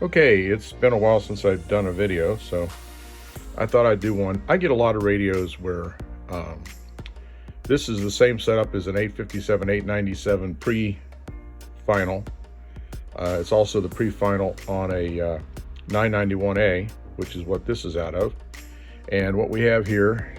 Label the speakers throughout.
Speaker 1: Okay, it's been a while since I've done a video, so I thought I'd do one. I get a lot of radios where this is the same setup as an 857, 897 pre-final. It's also the pre-final on a 991A, which is what this is out of. And what we have here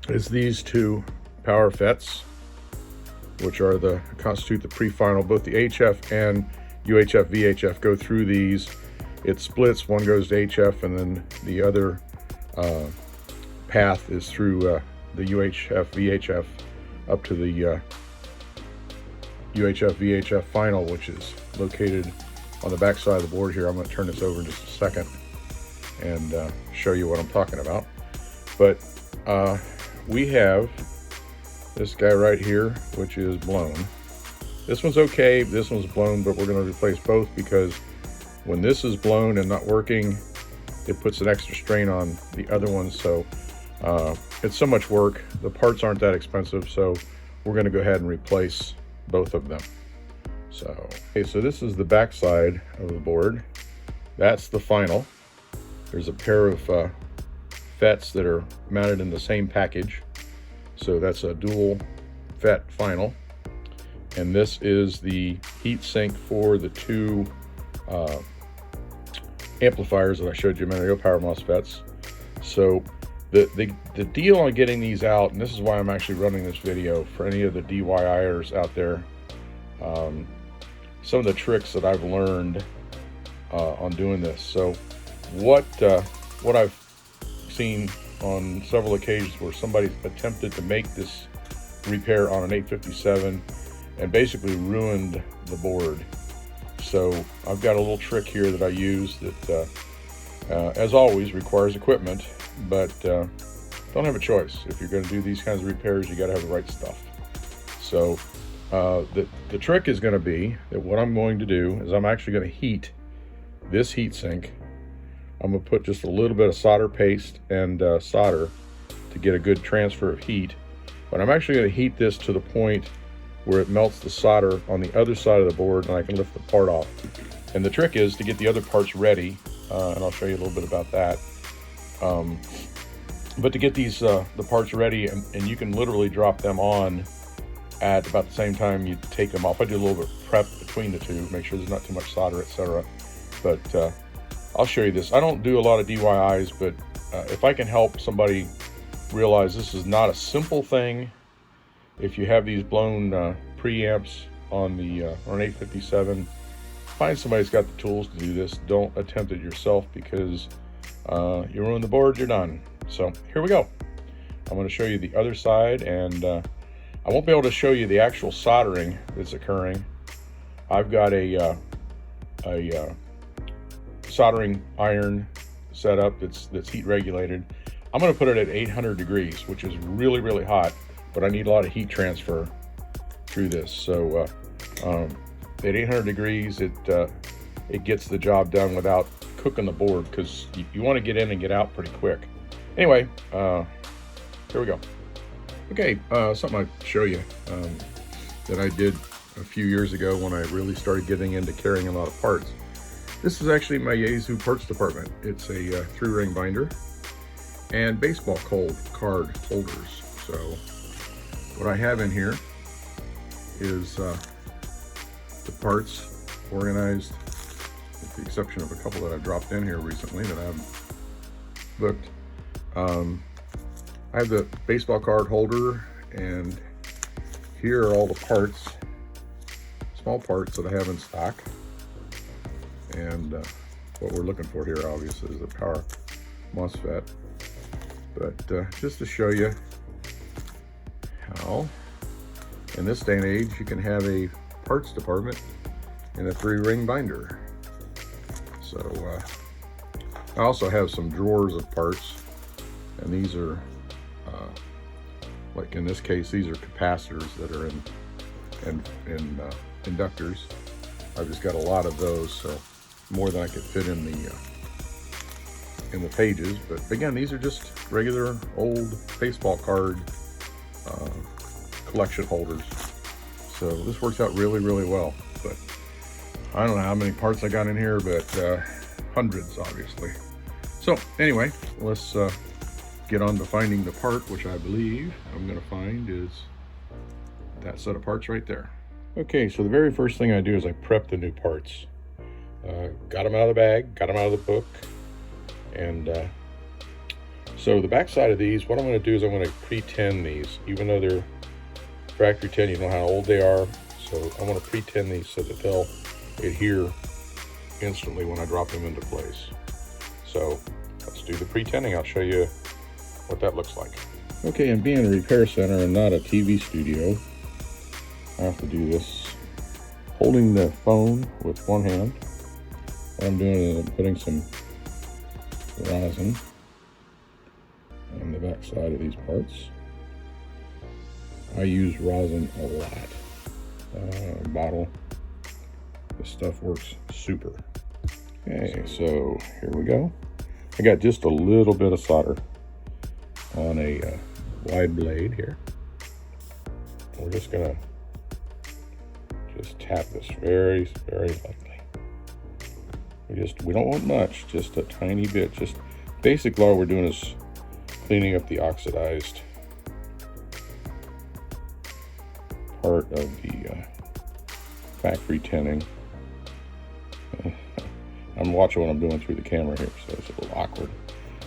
Speaker 1: is these two power FETs, which are constitute the pre-final. Both the HF and UHF, VHF go through these. It splits, one goes to HF, and then the other path is through the UHF, VHF up to the UHF, VHF final, which is located on the back side of the board here. I'm going to turn this over in just a second and show you what I'm talking about. But we have this guy right here, which is blown. This one's okay, this one's blown, but we're going to replace both because when this is blown and not working, it puts an extra strain on the other one. So it's so much work. The parts aren't that expensive, so we're going to go ahead and replace both of them. So, okay, so this is the back side of the board. That's the final. There's a pair of FETs that are mounted in the same package. So that's a dual FET final. And this is the heat sink for the two amplifiers that I showed you a minute ago, power MOSFETs. So the deal on getting these out, and this is why I'm actually running this video for any of the DIYers out there, some of the tricks that I've learned on doing this. So what I've seen on several occasions where somebody attempted to make this repair on an 857 and basically ruined the board. So I've got a little trick here that I use that, as always, requires equipment, but don't have a choice. If you're going to do these kinds of repairs, you got to have the right stuff. So the trick is going to be that what I'm going to do is I'm actually going to heat this heat sink. I'm going to put just a little bit of solder paste and solder to get a good transfer of heat. But I'm actually going to heat this to the point where it melts the solder on the other side of the board and I can lift the part off. And the trick is to get the other parts ready, and I'll show you a little bit about that. But to get these the parts ready, and you can literally drop them on at about the same time you take them off. I do a little bit of prep between the two, make sure there's not too much solder, etc. But I'll show you this. I don't do a lot of DIYs, but if I can help somebody realize this is not a simple thing. If you have these blown preamps on the on an 857, find somebody who's got the tools to do this. Don't attempt it yourself because you ruin the board, you're done. So here we go. I'm going to show you the other side, and I won't be able to show you the actual soldering that's occurring. I've got a soldering iron set up that's heat regulated. I'm going to put it at 800 degrees, which is really, really hot, but I need a lot of heat transfer through this. So at 800 degrees, it gets the job done without cooking the board, because you want to get in and get out pretty quick. Anyway, here we go. Okay, something I'll show you that I did a few years ago when I really started getting into carrying a lot of parts. This is actually my Yaesu parts department. It's a 3-ring binder and baseball card holders. So what I have in here is the parts organized, with the exception of a couple that I dropped in here recently that I haven't booked. I have the baseball card holder, and here are all the parts, small parts that I have in stock. And what we're looking for here, obviously, is the power MOSFET. But just to show you how, in this day and age, you can have a parts department in a 3-ring binder. So I also have some drawers of parts, and these are, like in this case, these are capacitors that are in inductors. I've just got a lot of those, so more than I could fit in the pages. But again, these are just regular old baseball card collection holders. So this works out really, really well. But I don't know how many parts I got in here, but hundreds, obviously. So anyway, let's get on to finding the part, which I believe I'm going to find is that set of parts right there. Okay, so the very first thing I do is I prep the new parts. Got them out of the bag, got them out of the book, and so the back side of these, what I'm going to do is I'm going to pre-tin these, even though they're factory tin, you know how old they are. So I'm going to pre-tin these so that they'll adhere instantly when I drop them into place. So let's do the pre-tinning. I'll show you what that looks like. Okay, and being a repair center and not a TV studio, I have to do this holding the phone with one hand. What I'm doing is I'm putting some rosin on the back side of these parts. I use rosin a lot. Bottle. This stuff works super. Okay, so here we go. I got just a little bit of solder on a wide blade here. We're just gonna tap this very, very lightly. We don't want much, just a tiny bit. Just basically all we're doing is cleaning up the oxidized part of the factory tinning. I'm watching what I'm doing through the camera here, so it's a little awkward.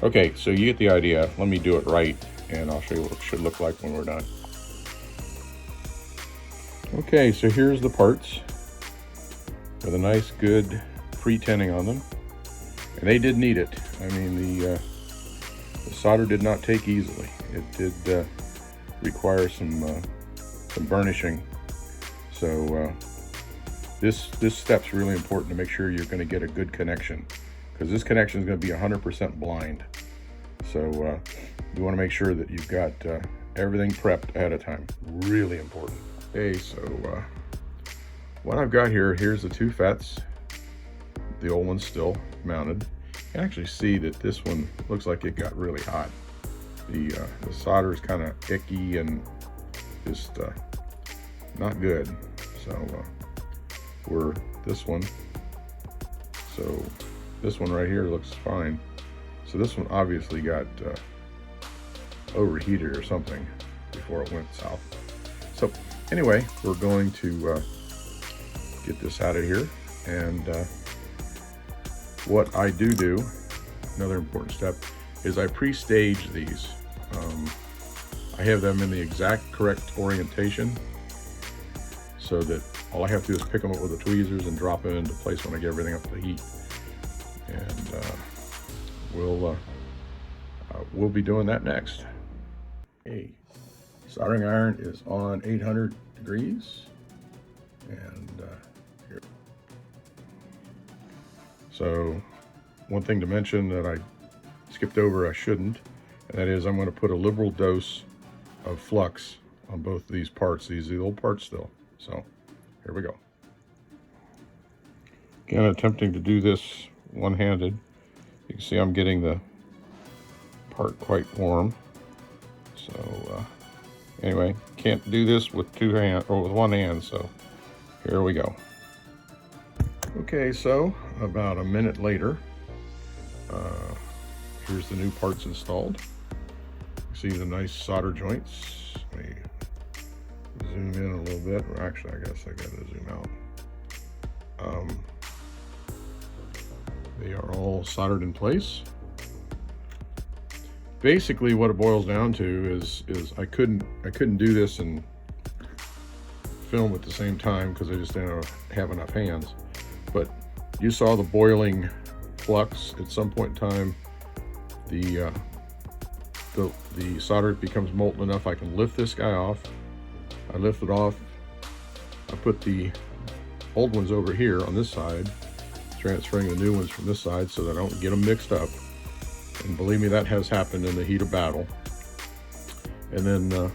Speaker 1: Okay, so you get the idea. Let me do it right, and I'll show you what it should look like when we're done. Okay, so here's the parts with a nice, good pre-tinning on them, and they did need it. I mean, the solder did not take easily. It did require some burnishing. So this step's really important to make sure you're going to get a good connection, because this connection is going to be 100% blind. So you want to make sure that you've got everything prepped ahead of time. Really important. Okay, so what I've got here's the two FETs. The old one's still mounted. You can actually see that this one looks like it got really hot. The solder is kind of icky and just not good. So we're this one. So this one right here looks fine. So this one obviously got overheated or something before it went south. So anyway, we're going to get this out of here. And what I do, another important step, is I pre-stage these. I have them in the exact correct orientation so that all I have to do is pick them up with the tweezers and drop them into place when I get everything up to heat. And we'll be doing that next. Okay, soldering iron is on 800 degrees, and here. So one thing to mention that I skipped over, I shouldn't, and that is I'm going to put a liberal dose of flux on both of these parts. These are the old parts still. So here we go. Again, attempting to do this one-handed. You can see I'm getting the part quite warm. So anyway, can't do this with two hands or with one hand, so here we go. Okay, so about a minute later, here's the new parts installed. You see the nice solder joints. Let me zoom in a little bit, or actually I guess I gotta zoom out. They are all soldered in place. Basically what it boils down to is I couldn't do this and film at the same time because I just didn't have enough hands. But you saw the boiling flux. At some point in time, the solder becomes molten enough I can lift this guy off. I lift it off. I put the old ones over here on this side, transferring the new ones from this side so that I don't get them mixed up. And believe me, that has happened in the heat of battle. And then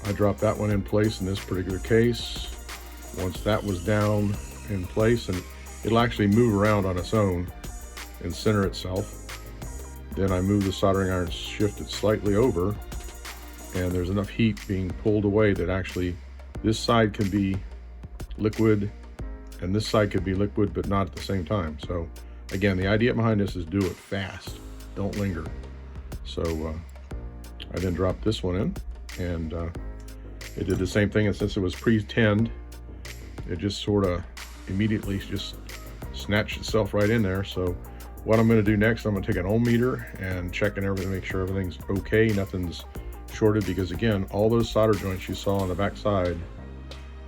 Speaker 1: I dropped that one in place in this particular case. Once that was down in place, and it'll actually move around on its own and center itself. Then I move the soldering iron, shift it slightly over, and there's enough heat being pulled away that actually this side can be liquid and this side could be liquid but not at the same time. So again, the idea behind this is do it fast, don't linger. So I then dropped this one in, and it did the same thing, and since it was pre-tinned, it just sort of immediately just snatched itself right in there. So what I'm going to do next, I'm going to take an ohm meter and check and everything, make sure everything's okay, nothing's shorted, because again, all those solder joints you saw on the back side,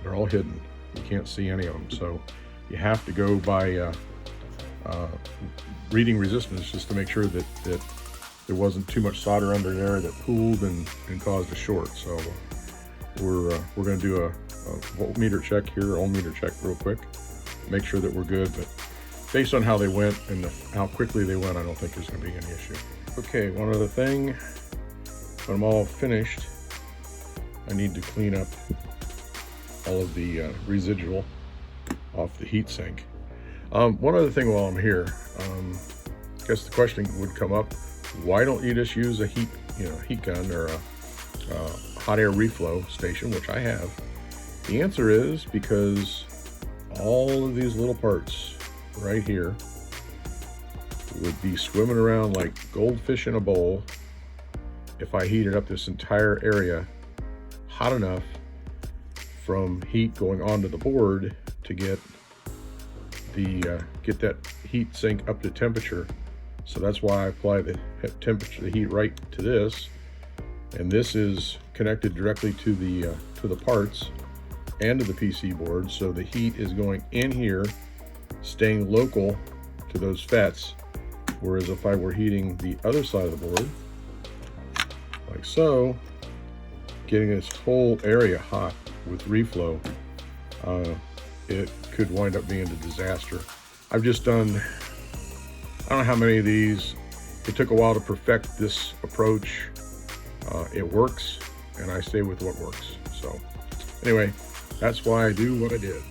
Speaker 1: they're all hidden. You can't see any of them. So you have to go by reading resistance just to make sure that there wasn't too much solder under there that pooled and caused a short. So we're going to do a voltmeter check here, ohm meter check real quick, make sure that we're good. But based on how they went and how quickly they went, I don't think there's going to be any issue. Okay, one other thing. When I'm all finished, I need to clean up all of the residual off the heat sink. One other thing while I'm here, I guess the question would come up: why don't you just use a heat gun or a hot air reflow station, which I have? The answer is because all of these little parts right here would be swimming around like goldfish in a bowl if I heated up this entire area hot enough from heat going onto the board to get that heat sink up to temperature. So that's why I apply the temperature, the heat right to this, and this is connected directly to the parts and to the PC board. So the heat is going in here, staying local to those FETs. Whereas if I were heating the other side of the board, like so, getting this whole area hot with reflow, it could wind up being a disaster. I've just done, I don't know how many of these. It took a while to perfect this approach. It works, and I stay with what works. So anyway, that's why I do what I did.